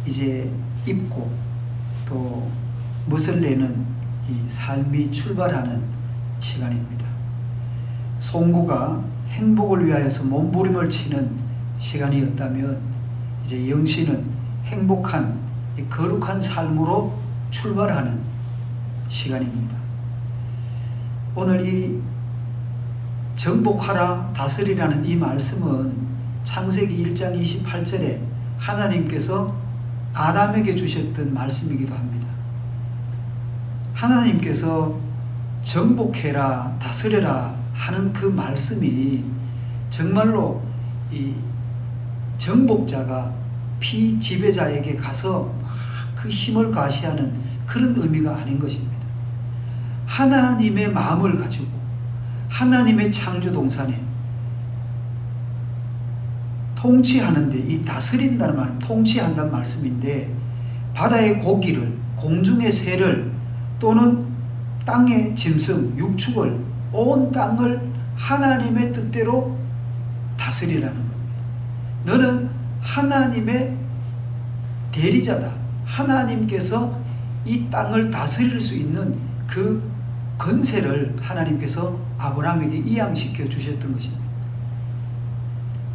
이제 입고 또 멋을 내는 이 삶이 출발하는 시간입니다. 송구가 행복을 위하여서 몸부림을 치는 시간이었다면 이제 영신은 행복한 이 거룩한 삶으로 출발하는 시간입니다. 오늘 이 정복하라 다스리라는 이 말씀은 창세기 1장 28절에 하나님께서 아담에게 주셨던 말씀이기도 합니다. 하나님께서 정복해라 다스려라 하는 그 말씀이 정말로 이 정복자가 피지배자에게 가서 그 힘을 과시하는 그런 의미가 아닌 것입니다. 하나님의 마음을 가지고 하나님의 창조 동산에 통치하는데, 이 다스린다는 말, 통치한다는 말씀인데, 바다의 고기를, 공중의 새를, 또는 땅의 짐승, 육축을, 온 땅을 하나님의 뜻대로 다스리라는 겁니다. 너는 하나님의 대리자다. 하나님께서 이 땅을 다스릴 수 있는 그 권세를 하나님께서 아브라함에게 이양시켜 주셨던 것입니다.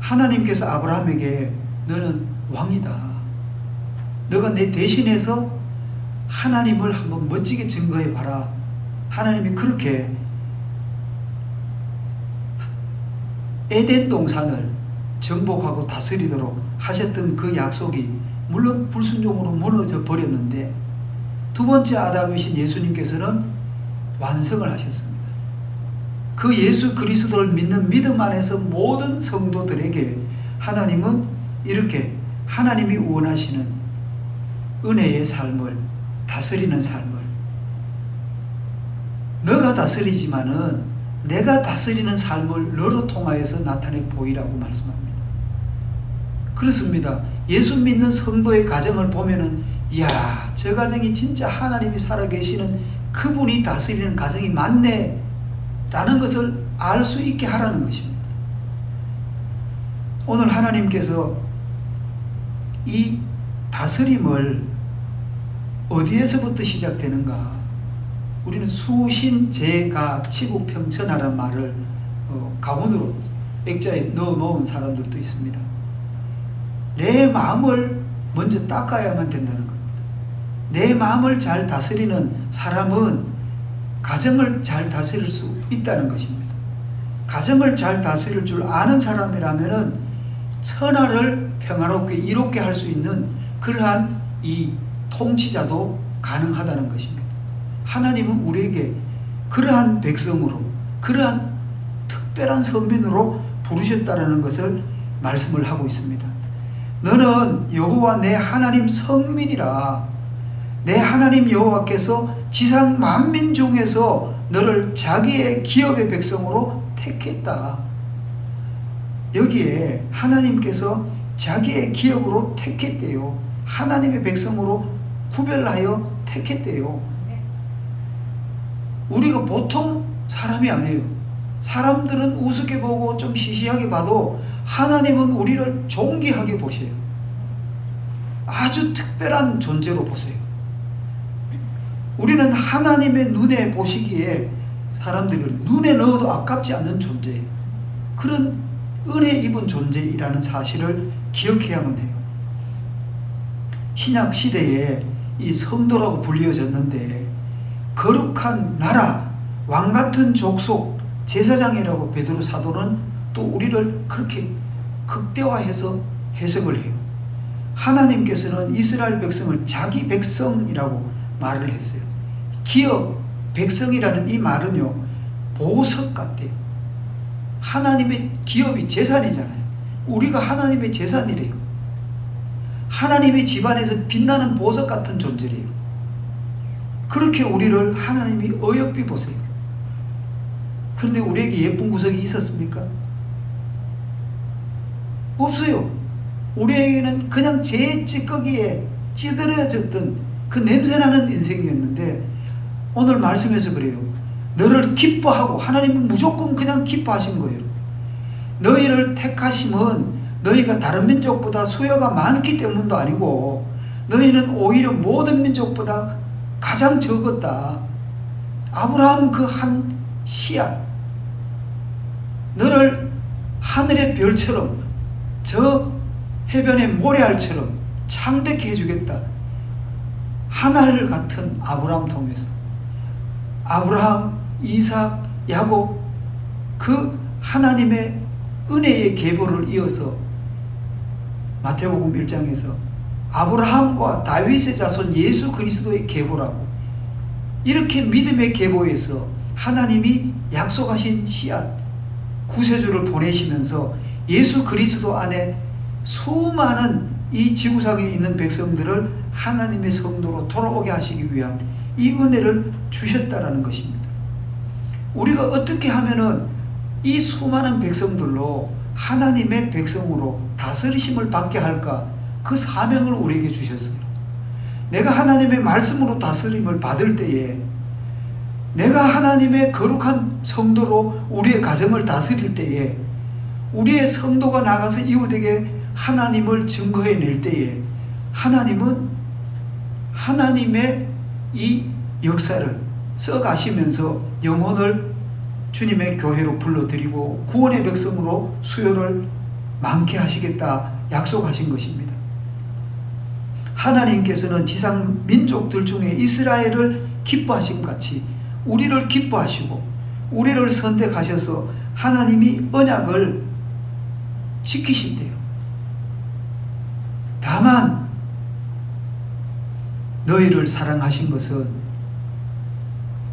하나님께서 아브라함에게 너는 왕이다. 너가 내 대신해서 하나님을 한번 멋지게 증거해 봐라. 하나님이 그렇게 에덴 동산을 정복하고 다스리도록 하셨던 그 약속이 물론 불순종으로 무너져 버렸는데, 두 번째 아담이신 예수님께서는 완성을 하셨습니다. 그 예수 그리스도를 믿는 믿음 안에서 모든 성도들에게 하나님은 이렇게 하나님이 원하시는 은혜의 삶을, 다스리는 삶을, 너가 다스리지만은 내가 다스리는 삶을 너로 통하여서 나타내 보이라고 말씀합니다. 그렇습니다. 예수 믿는 성도의 가정을 보면은, 이야, 저 가정이 진짜 하나님이 살아계시는 그분이 다스리는 가정이 맞네 라는 것을 알 수 있게 하라는 것입니다. 오늘 하나님께서 이 다스림을 어디에서부터 시작되는가? 우리는 수신제가 치국평천하라는 말을 가문으로 액자에 넣어 놓은 사람들도 있습니다. 내 마음을 먼저 닦아야만 된다는 겁니다. 내 마음을 잘 다스리는 사람은 가정을 잘 다스릴 수 있다는 것입니다. 가정을 잘 다스릴 줄 아는 사람이라면은 천하를 평화롭게 이롭게 할 수 있는 그러한 이 통치자도 가능하다는 것입니다. 하나님은 우리에게 그러한 백성으로, 그러한 특별한 선민으로 부르셨다는 것을 말씀을 하고 있습니다. 너는 여호와 내 하나님 성민이라. 내 하나님 여호와께서 지상 만민 중에서 너를 자기의 기업의 백성으로 택했다. 여기에 하나님께서 자기의 기업으로 택했대요. 하나님의 백성으로 구별하여 택했대요. 우리가 보통 사람이 아니에요. 사람들은 우습게 보고 좀 시시하게 봐도 하나님은 우리를 존귀하게 보셔요. 아주 특별한 존재로 보세요. 우리는 하나님의 눈에 보시기에 사람들이 눈에 넣어도 아깝지 않는 존재예요. 그런 은혜 입은 존재이라는 사실을 기억해야만 해요. 신약 시대에 이 성도라고 불리어졌는데 거룩한 나라, 왕같은 족속, 제사장이라고 베드로 사도는 또 우리를 그렇게 극대화해서 해석을 해요. 하나님께서는 이스라엘 백성을 자기 백성이라고 말을 했어요. 기업, 백성이라는 이 말은요, 보석 같대요. 하나님의 기업이 재산이잖아요. 우리가 하나님의 재산이래요. 하나님의 집안에서 빛나는 보석 같은 존재래요. 그렇게 우리를 하나님이 어여삐 보세요. 그런데 우리에게 예쁜 구석이 있었습니까? 없어요. 우리에게는 그냥 제 찌꺼기에 찌들어졌던 그 냄새나는 인생이었는데 오늘 말씀에서 그래요. 너를 기뻐하고, 하나님은 무조건 그냥 기뻐하신 거예요. 너희를 택하심은 너희가 다른 민족보다 수요가 많기 때문도 아니고 너희는 오히려 모든 민족보다 가장 적었다. 아브라함 그 한 씨앗, 너를 하늘의 별처럼 저 해변의 모래알처럼 창대케 해주겠다. 하늘 같은 아브라함 통해서 아브라함, 이삭, 야곱, 그 하나님의 은혜의 계보를 이어서 마태복음 1장에서 아브라함과 다윗의 자손 예수 그리스도의 계보라고, 이렇게 믿음의 계보에서 하나님이 약속하신 씨앗 구세주를 보내시면서 예수 그리스도 안에 수많은 이 지구상에 있는 백성들을 하나님의 성도로 돌아오게 하시기 위한 이 은혜를 주셨다라는 것입니다. 우리가 어떻게 하면은 이 수많은 백성들로 하나님의 백성으로 다스리심을 받게 할까? 그 사명을 우리에게 주셨어요. 내가 하나님의 말씀으로 다스림을 받을 때에, 내가 하나님의 거룩한 성도로 우리의 가정을 다스릴 때에, 우리의 성도가 나가서 이웃에게 하나님을 증거해낼 때에 하나님은 하나님의 이 역사를 써가시면서 영혼을 주님의 교회로 불러들이고 구원의 백성으로 수요를 많게 하시겠다 약속하신 것입니다. 하나님께서는 지상 민족들 중에 이스라엘을 기뻐하신 같이 우리를 기뻐하시고 우리를 선택하셔서 하나님이 언약을 지키신대요. 다만 너희를 사랑하신 것은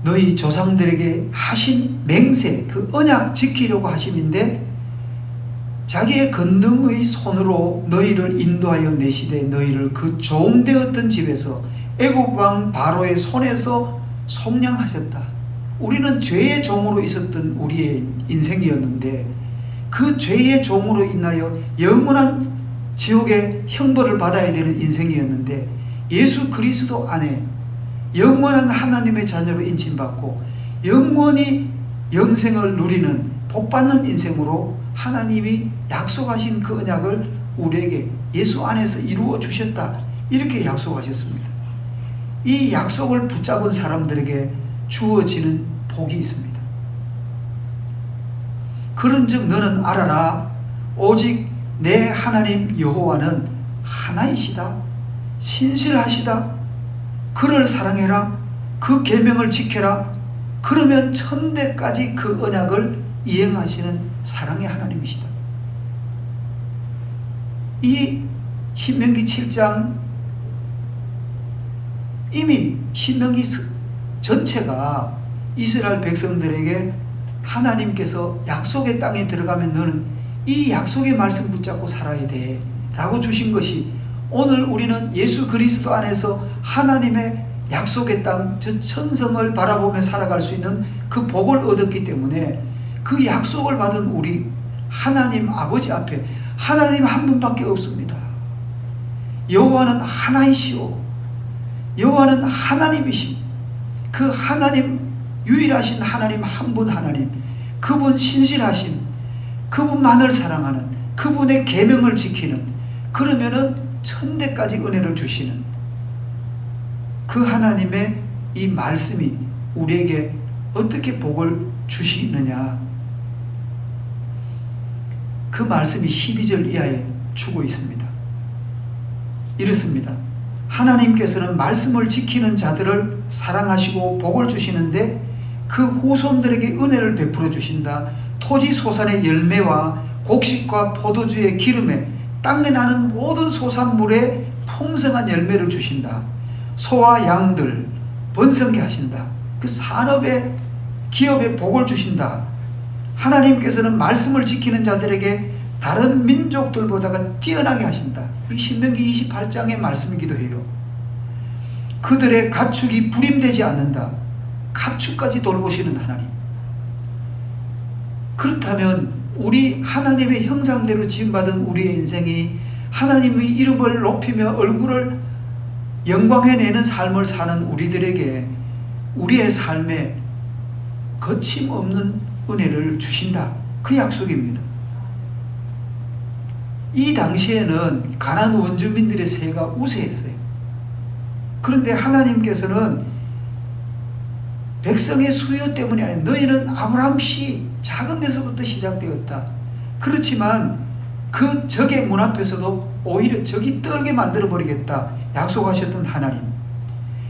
너희 조상들에게 하신 맹세, 그 언약 지키려고 하심인데 자기의 권능의 손으로 너희를 인도하여 내시되 너희를 그 종되었던 집에서 애국왕 바로의 손에서 속량하셨다. 우리는 죄의 종으로 있었던 우리의 인생이었는데 그 죄의 종으로 인하여 영원한 지옥의 형벌을 받아야 되는 인생이었는데 예수 그리스도 안에 영원한 하나님의 자녀로 인침받고 영원히 영생을 누리는 복받는 인생으로 하나님이 약속하신 그 언약을 우리에게 예수 안에서 이루어 주셨다. 이렇게 약속하셨습니다. 이 약속을 붙잡은 사람들에게 주어지는 복이 있습니다. 그런즉 너는 알아라. 오직 내 하나님 여호와는 하나이시다. 신실하시다. 그를 사랑해라. 그 계명을 지켜라. 그러면 천대까지 그 언약을 이행하시는 사랑의 하나님이시다. 이 신명기 7장, 이미 신명기 전체가 이스라엘 백성들에게 하나님께서 약속의 땅에 들어가면 너는 이 약속의 말씀 붙잡고 살아야 돼 라고 주신 것이, 오늘 우리는 예수 그리스도 안에서 하나님의 약속의 땅, 저 천성을 바라보며 살아갈 수 있는 그 복을 얻었기 때문에 그 약속을 받은 우리 하나님 아버지 앞에 하나님 한 분밖에 없습니다. 여호와는 하나이시오. 여호와는 하나님이시. 그 하나님 유일하신 하나님 한 분 하나님, 그분 신실하신, 그분만을 사랑하는, 그분의 계명을 지키는, 그러면은 천대까지 은혜를 주시는 그 하나님의 이 말씀이 우리에게 어떻게 복을 주시느냐, 그 말씀이 12절 이하에 주고 있습니다. 이렇습니다. 하나님께서는 말씀을 지키는 자들을 사랑하시고 복을 주시는데 그 후손들에게 은혜를 베풀어 주신다. 토지 소산의 열매와 곡식과 포도주의 기름에 땅에 나는 모든 소산물에 풍성한 열매를 주신다. 소와 양들 번성케 하신다. 그 산업에 기업에 복을 주신다. 하나님께서는 말씀을 지키는 자들에게 다른 민족들보다가 뛰어나게 하신다. 이 신명기 28장의 말씀이기도 해요. 그들의 가축이 불임되지 않는다. 가축까지 돌보시는 하나님. 그렇다면 우리 하나님의 형상대로 지음받은 우리의 인생이 하나님의 이름을 높이며 얼굴을 영광해내는 삶을 사는 우리들에게 우리의 삶에 거침없는 은혜를 주신다. 그 약속입니다. 이 당시에는 가나안 원주민들의 세가 우세했어요. 그런데 하나님께서는 백성의 수요 때문이 아니라 너희는 아브라함 씨 작은 데서부터 시작되었다. 그렇지만 그 적의 문 앞에서도 오히려 적이 떨게 만들어버리겠다 약속하셨던 하나님,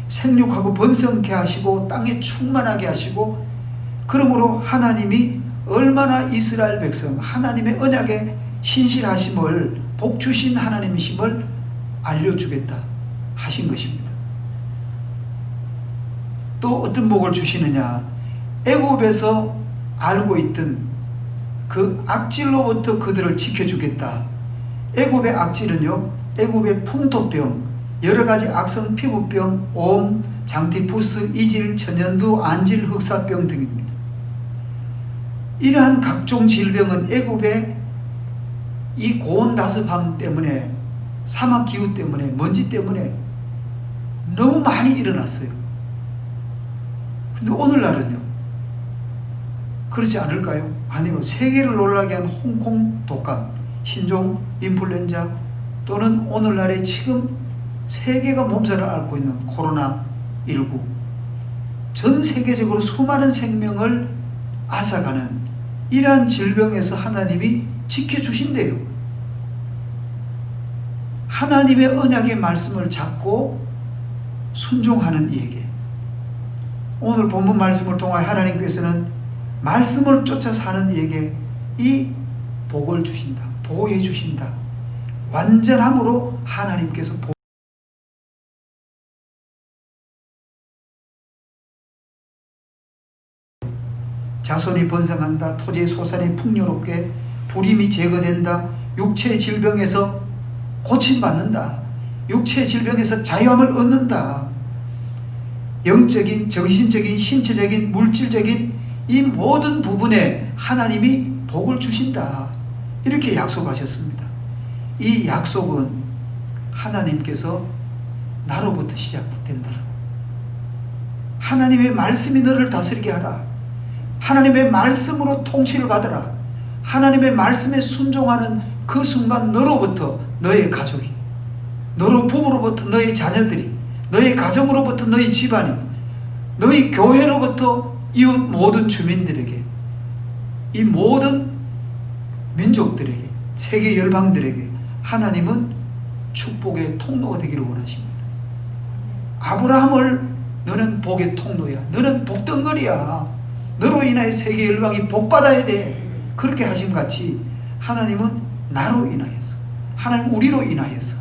생육하고 번성케 하시고 땅에 충만하게 하시고, 그러므로 하나님이 얼마나 이스라엘 백성 하나님의 언약에 신실하심을 복주신 하나님이심을 알려주겠다 하신 것입니다. 또 어떤 복을 주시느냐, 애굽에서 알고 있던 그 악질로부터 그들을 지켜주겠다. 애굽의 악질은요, 애굽의 풍토병, 여러가지 악성 피부병, 옴, 장티푸스, 이질, 천연두, 안질, 흑사병 등입니다. 이러한 각종 질병은 애굽의 이 고온다습함 때문에, 사막기후 때문에, 먼지 때문에 너무 많이 일어났어요. 근데 오늘날은요, 그렇지 않을까요? 아니요. 세계를 놀라게 한 홍콩 독감, 신종 인플루엔자, 또는 오늘날에 지금 세계가 몸살을 앓고 있는 코로나19, 전 세계적으로 수많은 생명을 앗아가는 이러한 질병에서 하나님이 지켜주신대요. 하나님의 언약의 말씀을 잡고 순종하는 이에게, 오늘 본문 말씀을 통하여 하나님께서는 말씀을 쫓아 사는 이에게 이 복을 주신다. 보호해 주신다. 완전함으로 하나님께서 자손이 번성한다. 토지의 소산이 풍요롭게, 불임이 제거된다. 육체의 질병에서 고침받는다. 육체의 질병에서 자유함을 얻는다. 영적인, 정신적인, 신체적인, 물질적인 이 모든 부분에 하나님이 복을 주신다. 이렇게 약속하셨습니다. 이 약속은 하나님께서 나로부터 시작된다. 하나님의 말씀이 너를 다스리게 하라. 하나님의 말씀으로 통치를 받으라. 하나님의 말씀에 순종하는 그 순간 너로부터 너의 가족이, 너로 부부로부터 너의 자녀들이, 너의 가정으로부터 너의 집안이, 너희 교회로부터 이웃 모든 주민들에게, 이 모든 민족들에게, 세계 열방들에게 하나님은 축복의 통로가 되기를 원하십니다. 아브라함을 너는 복의 통로야, 너는 복덩거리야, 너로 인하여 세계 열방이 복받아야 돼, 그렇게 하심 같이 하나님은 나로 인하여서, 하나님 우리로 인하여서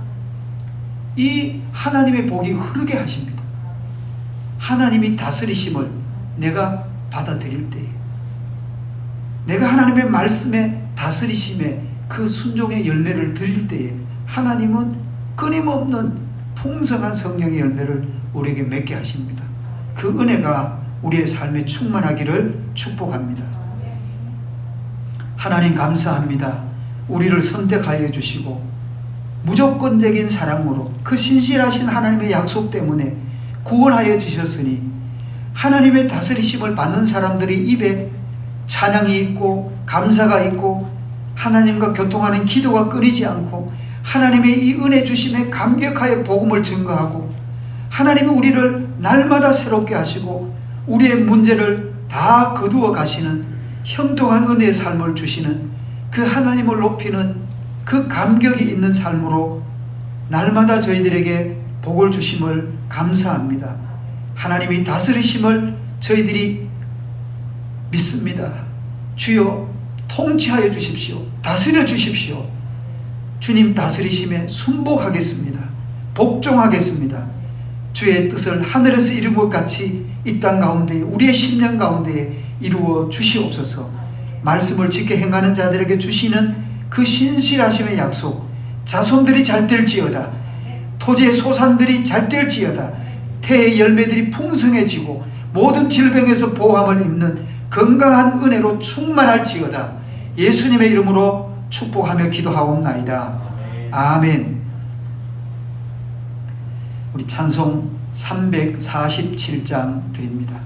이 하나님의 복이 흐르게 하십니다. 하나님이 다스리심을 내가 받아들일 때에, 내가 하나님의 말씀에 다스리심에 그 순종의 열매를 드릴 때에 하나님은 끊임없는 풍성한 성령의 열매를 우리에게 맺게 하십니다. 그 은혜가 우리의 삶에 충만하기를 축복합니다. 하나님 감사합니다. 우리를 선택하여 주시고 무조건적인 사랑으로 그 신실하신 하나님의 약속 때문에 구원하여 주셨으니 하나님의 다스리심을 받는 사람들이 입에 찬양이 있고 감사가 있고 하나님과 교통하는 기도가 끊이지 않고 하나님의 이 은혜 주심에 감격하여 복음을 증거하고 하나님은 우리를 날마다 새롭게 하시고 우리의 문제를 다 거두어 가시는 형통한 은혜의 삶을 주시는 그 하나님을 높이는 그 감격이 있는 삶으로 날마다 저희들에게 복을 주심을 감사합니다. 하나님이 다스리심을 저희들이 믿습니다. 주여 통치하여 주십시오. 다스려 주십시오. 주님 다스리심에 순복하겠습니다. 복종하겠습니다. 주의 뜻을 하늘에서 이룬 것 같이 이 땅 가운데 우리의 심령 가운데 이루어 주시옵소서. 말씀을 지켜 행하는 자들에게 주시는 그 신실하심의 약속, 자손들이 잘 될지어다, 토지의 소산들이 잘 될지어다, 태의 열매들이 풍성해지고 모든 질병에서 보호함을 입는 건강한 은혜로 충만할지어다. 예수님의 이름으로 축복하며 기도하옵나이다. 아멘. 우리 찬송 347장 드립니다.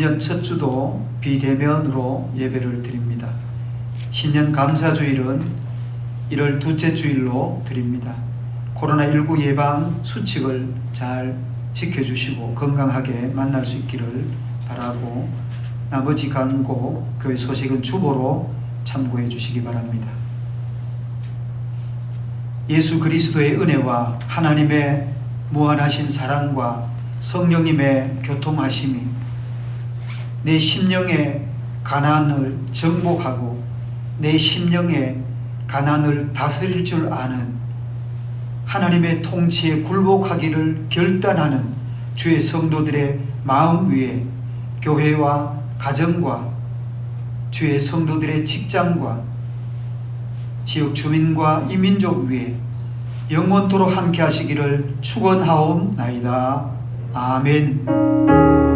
신년 첫 주도 비대면으로 예배를 드립니다. 신년 감사주일은 1월 둘째 주일로 드립니다. 코로나19 예방 수칙을 잘 지켜주시고 건강하게 만날 수 있기를 바라고 나머지 간고 교회 소식은 주보로 참고해 주시기 바랍니다. 예수 그리스도의 은혜와 하나님의 무한하신 사랑과 성령님의 교통하심이 내 심령의 가난을 정복하고 내 심령의 가난을 다스릴 줄 아는 하나님의 통치에 굴복하기를 결단하는 주의 성도들의 마음 위에 교회와 가정과 주의 성도들의 직장과 지역 주민과 이민족 위에 영원토록 함께 하시기를 축원하옵나이다. 아멘.